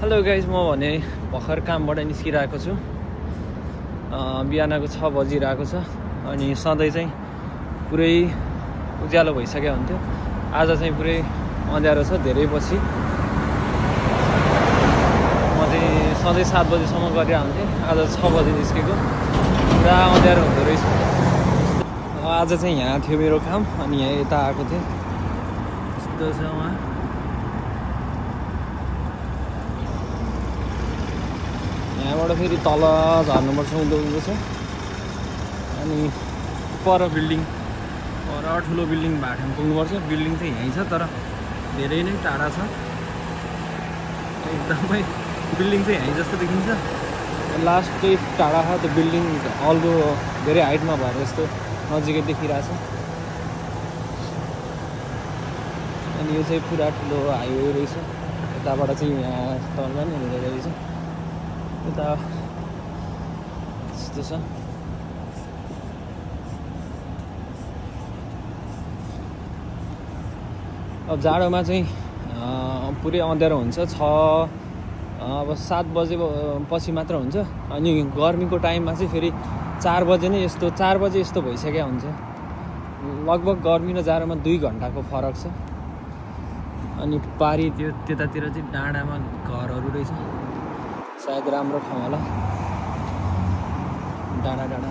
Hello guys, म भने भर्खर कामबाट निस्किरहेको छु। बिहानको 6 बजिरहेको छ अनि सधैँ चाहिँ पुरै उज्यालो भइसक्यो हुन्थ्यो। आज चाहिँ पुरै अँध्यारो छ धेरै पछि। म चाहिँ सधैँ 7 बजीसम्म गरेर आउँथेँ, आज 6 बजी निस्केको। पुरा अँध्यारो हुँदो रहेछ। आज चाहिँ यहाँ थियो मेरो काम अनि यहाँ यता आएको थिएँ। यस्तो छ उहाँ। यहाँबाट फेरि तल झर्नुपर्छ उँधो छ अनि पर बिल्डिङ, पर ठुलो बिल्डिङ भएको ठाउँ पुग्नुपर्छ। बिल्डिङ चाहिँ यहीँ छ तर धेरै नै टाढा छ। एकदमै बिल्डिङ चाहिँ यहीँ जस्तो देखिन्छ, लास्टै टाढा छ त्यो बिल्डिङ। अल्गो धेरै हाइटमा भएर यस्तो नजिकै देखिरहेछ। अनि यो चाहिँ पुरा ठुलो हाइवे रहेछ। यताबाट चाहिँ यहाँ तल नि हुँदो रहेछ। यता यस्तो छ। अब जाडोमा चाहिँ पुरै अँध्यारो हुन्छ। अब 7 बजे पछि मात्र हुन्छ। अनि गर्मीको टाइममा चाहिँ फेरि 4 बजे नै यस्तो 4 बजे यस्तो भइसक्यो हुन्छ। लगभग गर्मी र जाडोमा 2 घन्टाको फरक छ। अनि पारी त्यो त्यतातिर चाहिँ डाँडामा घरहरू रहेछ, सायद राम्रो ठाउँ होला डाँडामा।